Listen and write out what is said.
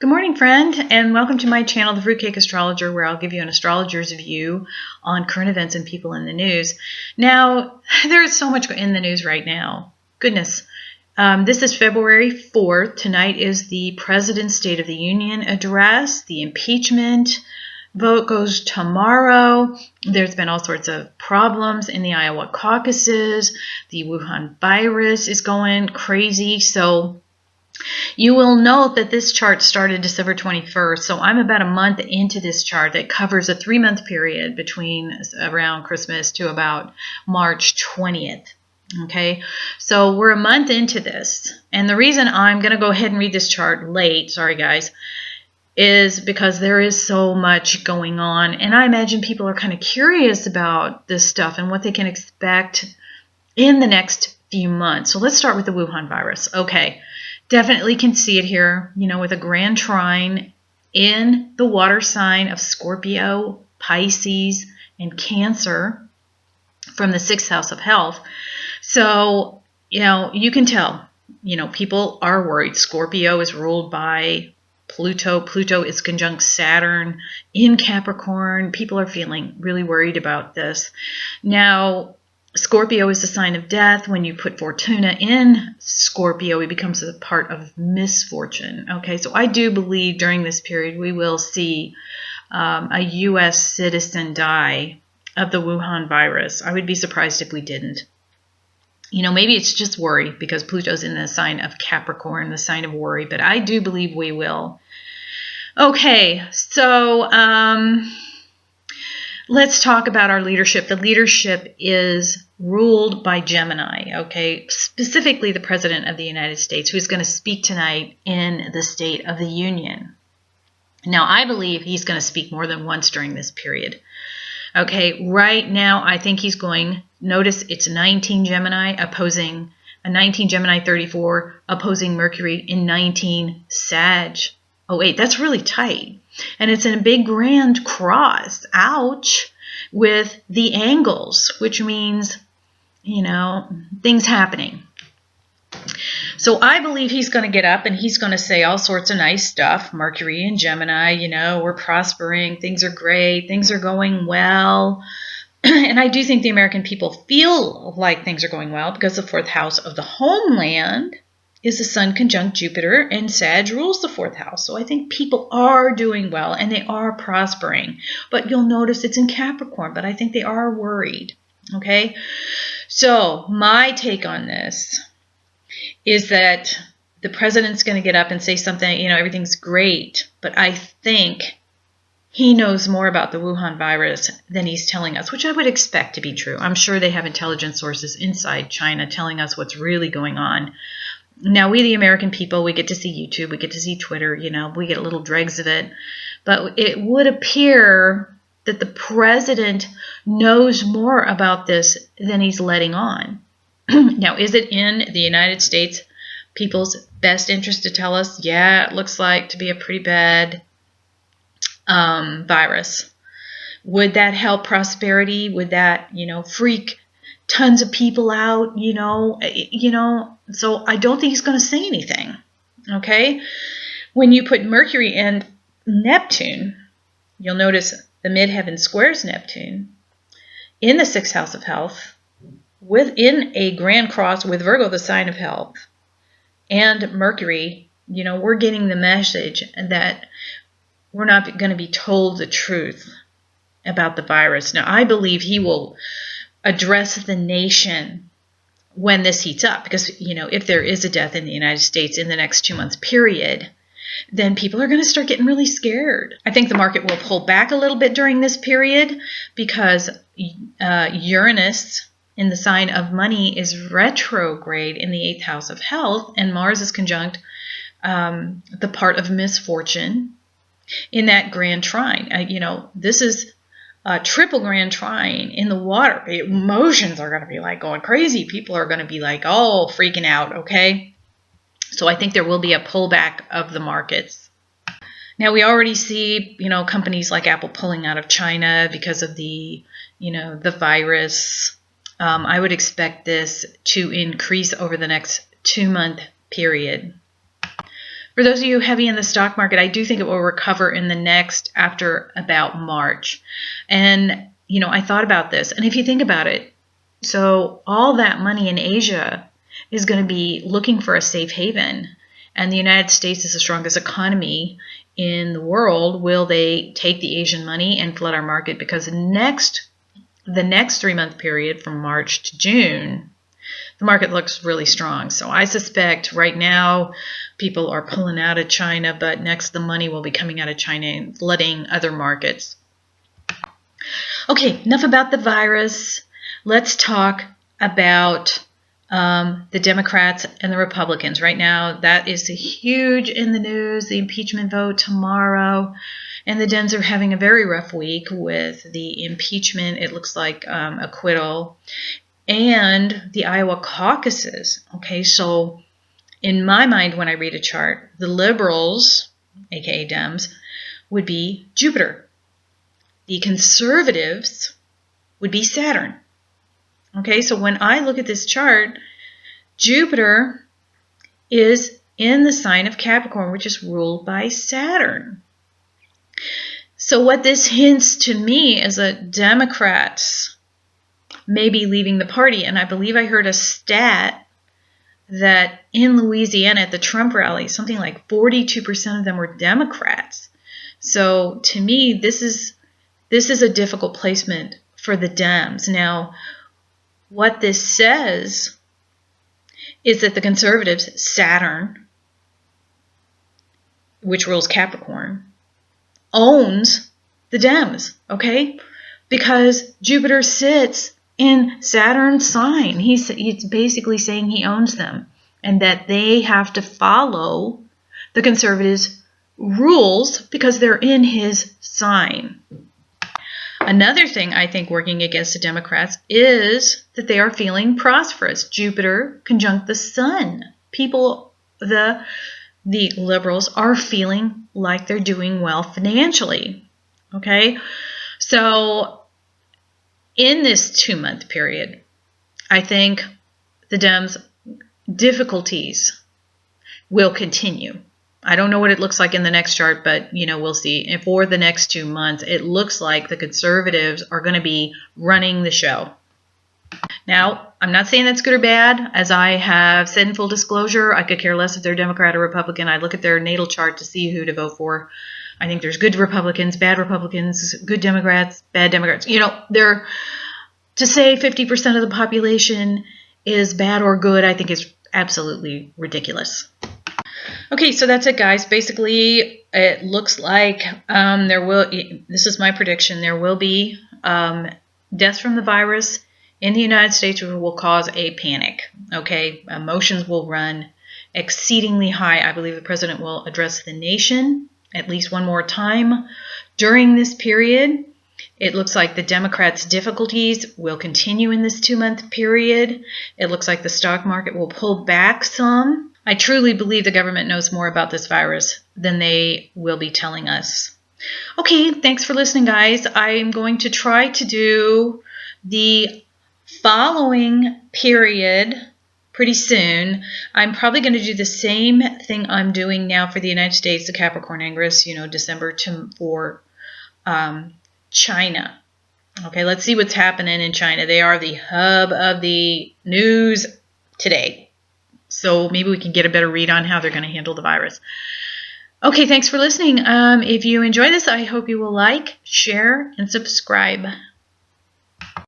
Good morning, friend, and welcome to my channel, The Fruitcake Astrologer, where I'll give you an astrologer's view on current events and people in the news. Now, there is so much in the news right now. Goodness. This is February 4th. Tonight is the President's State of the Union address. The impeachment vote goes tomorrow. There's been all sorts of problems in the Iowa caucuses. The Wuhan Virus is going crazy. So you will note that this chart started December 21st, so I'm about a month into this chart that covers a 3-month period between around Christmas to about March 20th. Okay, so we're a month into this, and the reason I'm going to go ahead and read this chart late, sorry guys, is because there is so much going on, and I imagine people are kind of curious about this stuff and what they can expect in the next few months. So let's start with the Wuhan virus. Okay. Definitely can see it here, with a grand trine in the water sign of Scorpio, Pisces, and Cancer from the 6th house of health. So, you can tell, people are worried. Scorpio is ruled by Pluto. Pluto is conjunct Saturn in Capricorn. People are feeling really worried about this. Now, Scorpio is a sign of death. When you put Fortuna in Scorpio, it becomes a part of misfortune. Okay, so I do believe during this period we will see a U.S. citizen die of the Wuhan virus. I would be surprised if we didn't. Maybe it's just worry because Pluto's in the sign of Capricorn, the sign of worry, but I do believe we will. Okay, so let's talk about our leadership. The leadership is ruled by Gemini, okay? Specifically the President of the United States, who's going to speak tonight in the State of the Union. Now, I believe he's going to speak more than once during this period. Okay, right now, I think he's going, notice it's 19 Gemini opposing, a 19 Gemini 34 opposing Mercury in 19 Sag. Oh, wait, that's really tight. And it's in a big grand cross, ouch, with the angles, which means, things happening. So I believe he's going to get up and he's going to say all sorts of nice stuff. Mercury and Gemini, we're prospering, things are great, things are going well. And I do think the American people feel like things are going well because the 4th house of the homeland is the Sun conjunct Jupiter, and Sag rules the 4th house. So I think people are doing well and they are prospering. But you'll notice it's in Capricorn, but I think they are worried. Okay? So my take on this is that the president's going to get up and say something, everything's great. But I think he knows more about the Wuhan virus than he's telling us, which I would expect to be true. I'm sure they have intelligence sources inside China telling us what's really going on. Now, we, the American people, we get to see YouTube, we get to see Twitter, we get little dregs of it. But it would appear that the president knows more about this than he's letting on. Now, is it in the United States people's best interest to tell us, yeah, it looks like to be a pretty bad virus? Would that help prosperity? Would that, freak tons of people out, so I don't think he's going to say anything, okay? When you put Mercury and Neptune, you'll notice the midheaven squares Neptune in the 6th house of health, within a grand cross with Virgo, the sign of health, and Mercury, we're getting the message that we're not going to be told the truth about the virus. Now, I believe he will address the nation when this heats up, because if there is a death in the United States in the next 2-month period, then people are going to start getting really scared. I think the market will pull back a little bit during this period because Uranus in the sign of money is retrograde in the 8th house of health, and Mars is conjunct the part of misfortune in that grand trine. This is a triple grand trine in the water. The emotions are going to be like going crazy. People are going to be like, freaking out, okay? So I think there will be a pullback of the markets. Now, we already see, companies like Apple pulling out of China because of the, the virus. I would expect this to increase over the next 2-month period. For those of you heavy in the stock market, I do think it will recover in the next after about March. And, I thought about this. And if you think about it, so all that money in Asia is going to be looking for a safe haven. And the United States is the strongest economy in the world. Will they take the Asian money and flood our market? Because the next 3-month period from March to June, the market looks really strong. So I suspect right now people are pulling out of China, but next the money will be coming out of China and flooding other markets. Okay, enough about the virus. Let's talk about the Democrats and the Republicans. Right now, that is huge in the news, the impeachment vote tomorrow. And the Dems are having a very rough week with the impeachment, it looks like acquittal, and the Iowa caucuses. Okay, so in my mind, when I read a chart, the liberals, aka Dems, would be Jupiter. The conservatives would be Saturn. Okay, so when I look at this chart, Jupiter is in the sign of Capricorn, which is ruled by Saturn. So what this hints to me is that Democrats may be leaving the party. And I believe I heard a stat that in Louisiana at the Trump rally, something like 42% of them were Democrats. So to me, this is a difficult placement for the Dems. Now, what this says is that the conservatives, Saturn, which rules Capricorn, owns the Dems, okay? Because Jupiter sits in Saturn's sign. He's basically saying he owns them and that they have to follow the conservatives' rules because they're in his sign. Another thing I think working against the Democrats is that they are feeling prosperous. Jupiter conjunct the sun. People, the liberals are feeling like they're doing well financially. Okay? So in this 2-month period, I think the Dems' difficulties will continue. I don't know what it looks like in the next chart, but, we'll see. And for the next 2 months, it looks like the conservatives are going to be running the show. Now, I'm not saying that's good or bad. As I have said in full disclosure, I could care less if they're Democrat or Republican. I look at their natal chart to see who to vote for. I think there's good Republicans, good Democrats, bad Democrats. To say 50% of the population is bad or good, I think is absolutely ridiculous. Okay, so that's it, guys. Basically, it looks like this is my prediction, there will be deaths from the virus in the United States, which will cause a panic. Okay, emotions will run exceedingly high. I believe the president will address the nation at least one more time during this period. It looks like the Democrats' difficulties will continue in this 2-month period. It looks like the stock market will pull back some. I truly believe the government knows more about this virus than they will be telling us. Okay, thanks for listening, guys. I'm going to try to do the following period pretty soon. I'm probably going to do the same thing I'm doing now for the United States, the Capricorn Ingress, December for China. Okay, let's see what's happening in China. They are the hub of the news today. So maybe we can get a better read on how they're going to handle the virus. Okay, thanks for listening. If you enjoy this, I hope you will like, share, and subscribe.